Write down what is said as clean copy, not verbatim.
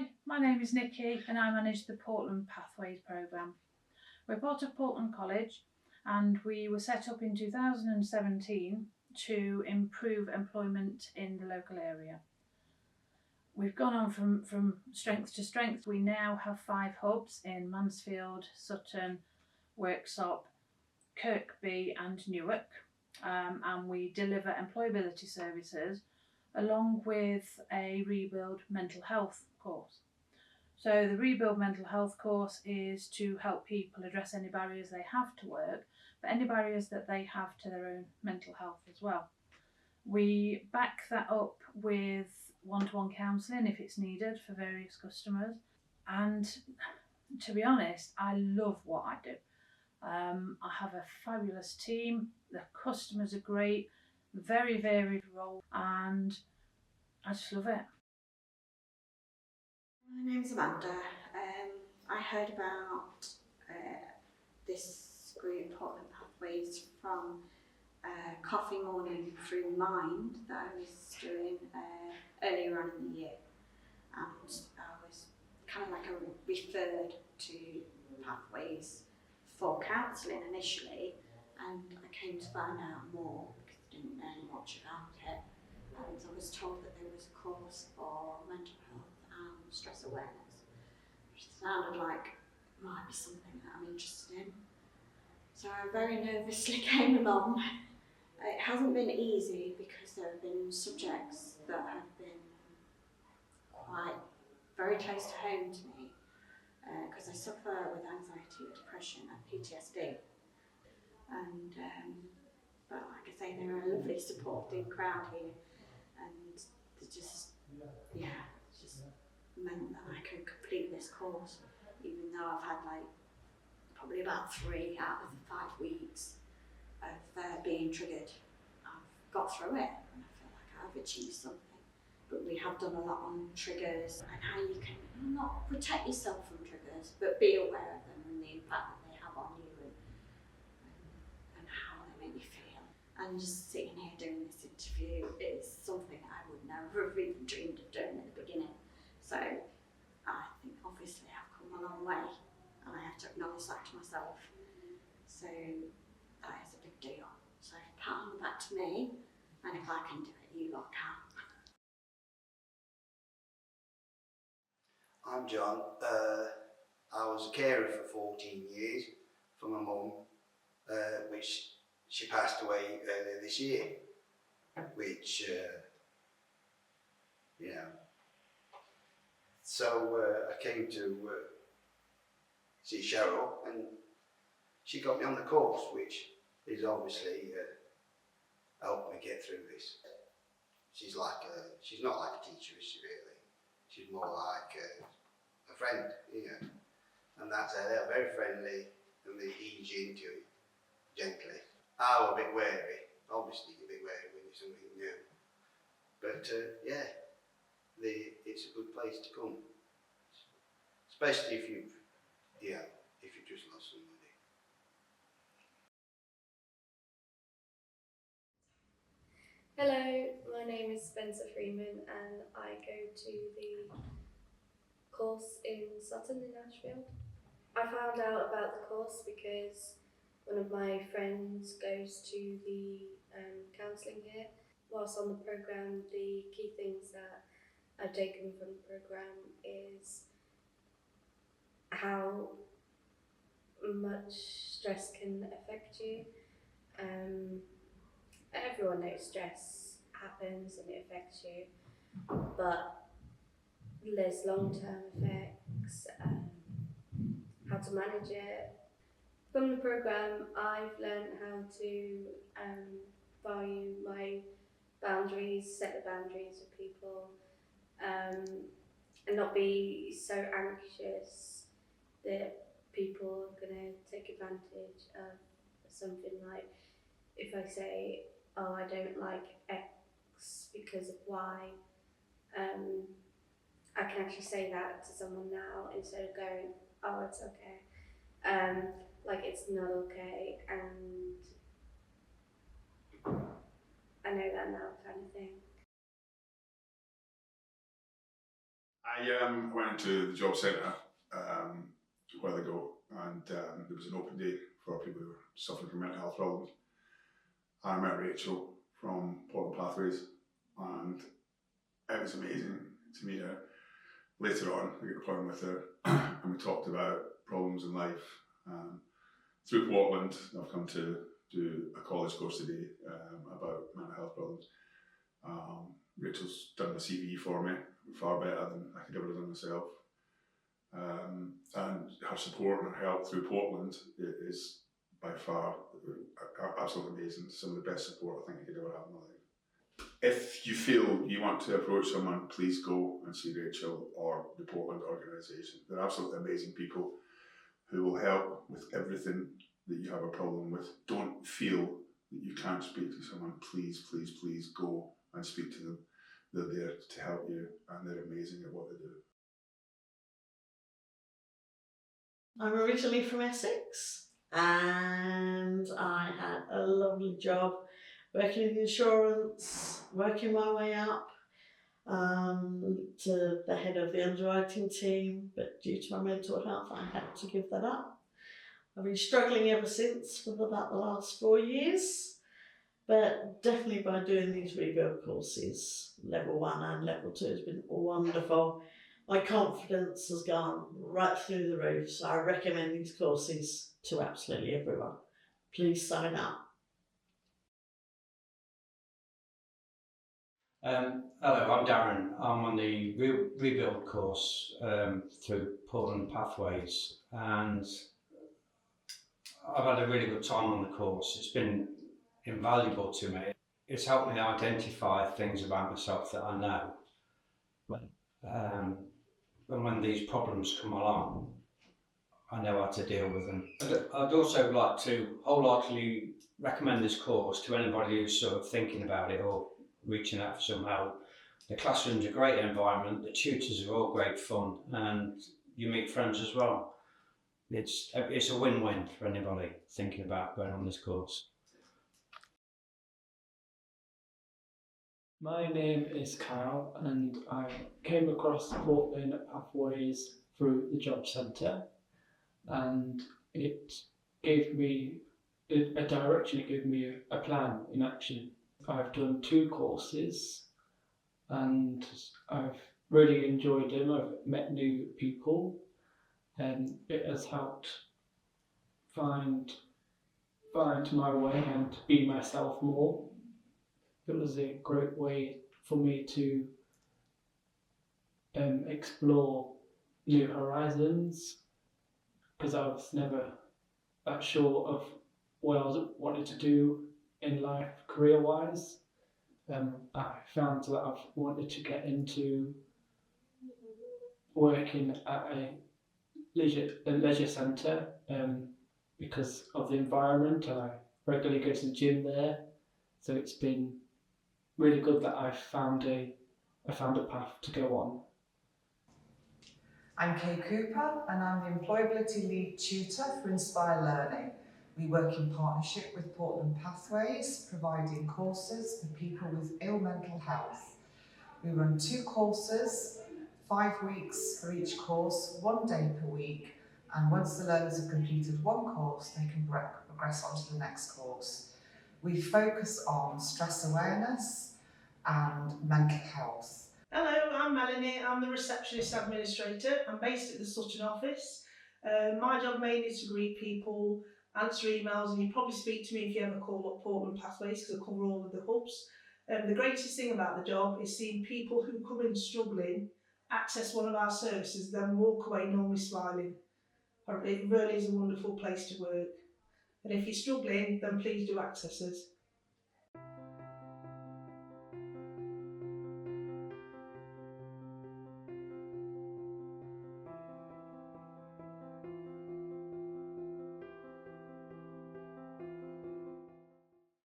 Hi, my name is Nikki and I manage the Portland Pathways programme. We're part of Portland College and we were set up in 2017 to improve employment in the local area. We've gone on from strength to strength. We now have 5 hubs in Mansfield, Sutton, Worksop, Kirkby and Newark, and we deliver employability services along with a Rebuild mental health course. So the Rebuild mental health course is to help people address any barriers they have to work, but any barriers that they have to their own mental health as well. We back that up with one-to-one counselling if it's needed for various customers. And to be honest, I love what I do. I have a fabulous team, the customers are great, very varied role, and I just love it. My name's Amanda. I heard about this group, Portland Pathways, from Coffee Morning through Mind that I was doing earlier on in the year, and I was kind of like referred to Pathways for counselling initially, and I came to find out more because I didn't know much about it, and I was told that there was a course for mental health and stress awareness, which sounded like might be something that I'm interested in. So I very nervously came along. It hasn't been easy because there have been subjects that have been quite very close to home to me, because I suffer with anxiety, depression and PTSD. And but like I say, they're a lovely supporting crowd here, and they just meant that I could complete this course, even though I've had like probably about 3 out of the 5 weeks of being triggered. I've got through it and I feel like I've achieved something. But we have done a lot on triggers and how you can not protect yourself from triggers, but be aware of them and the impact that they have on you and how they make you feel. And just sitting here doing this interview is something I would never have even dreamed of doing at the beginning. So I think obviously I've come a long way and I have to acknowledge that to myself. So that is a big deal. So pat on the back to me, and if I can do it, you lot can. I'm John. I was a carer for 14 years for my mum, which she passed away earlier this year, which, So I came to see Cheryl and she got me on the course, which is obviously helped me get through this. She's not like a teacher, is she really? She's more like a friend, and that's her. They're very friendly and they ease you into it gently. I was a bit wary, obviously a bit wary when you're something new, but it's a good place to come, especially if you just lost somebody. Hello, my name is Spencer Freeman and I go to the course in Sutton in Ashfield. I found out about the course because one of my friends goes to the counselling here. Whilst on the programme, the key things that I've taken from the programme is how much stress can affect you. Everyone knows stress happens and it affects you, but there's long-term effects, how to manage it. From the programme, I've learned how to value my boundaries, set the boundaries with people, and not be so anxious that people are going to take advantage of something. Like if I say, oh, I don't like X because of Y, I can actually say that to someone now instead of going, oh, it's okay. Like it's not okay, and I know that now, kind of thing. I went into the job centre a while ago, and there was an open day for people who were suffering from mental health problems. I met Rachel from Portland Pathways, and it was amazing to meet her. Later on, I got appointment with her, and we talked about problems in life. Through Portland, I've come to do a college course today about mental health problems. Rachel's done the CV for me far better than I could ever have done myself. And her support and her help through Portland is by far absolutely amazing. Some of the best support I think I could ever have in my life. If you feel you want to approach someone, please go and see Rachel or the Portland organisation. They're absolutely amazing people who will help with everything that you have a problem with. Don't feel that you can't speak to someone. Please, please, please go and speak to them. They're there to help you, and they're amazing at what they do. I'm originally from Essex, and I had a lovely job working in insurance, working my way up to the head of the underwriting team, but due to my mental health I had to give that up. I've been struggling ever since for about the last 4 years, but definitely by doing these rebuild courses, level 1 and level 2 has been wonderful. My confidence has gone right through the roof, so I recommend these courses to absolutely everyone. Please sign up. Hello, I'm Darren. I'm on the rebuild course through Portland Pathways, and I've had a really good time on the course. It's been invaluable to me. It's helped me identify things about myself that I know. And when these problems come along, I know how to deal with them. I'd also like to wholeheartedly recommend this course to anybody who's sort of thinking about it or reaching out for some help. The classroom's a great environment, the tutors are all great fun, and you meet friends as well. It's a win-win for anybody thinking about going on this course. My name is Kyle, and I came across Portland Pathways through the job centre, and it gave me a direction, it gave me a plan in action. I've done 2 courses and I've really enjoyed them. I've met new people, and it has helped find my way and be myself more. It was a great way for me to explore new horizons, because I was never that sure of what I wanted to do in life career-wise. I found that I've wanted to get into working at a leisure centre because of the environment, and I regularly go to the gym there. So it's been really good that I found a path to go on. I'm Kay Cooper, and I'm the Employability Lead Tutor for Inspire Learning. We work in partnership with Portland Pathways, providing courses for people with ill mental health. We run 2 courses, 5 weeks for each course, 1 day per week, and once the learners have completed 1 course, they can progress on to the next course. We focus on stress awareness and mental health. Hello, I'm Melanie. I'm the receptionist administrator. I'm based at the Sutton office. My job mainly is to greet people, answer emails, and you probably speak to me if you ever call up Portland Pathways, because I cover all of the hubs. The greatest thing about the job is seeing people who come in struggling access one of our services, then walk away normally smiling. It really is a wonderful place to work. And if you're struggling, then please do access us.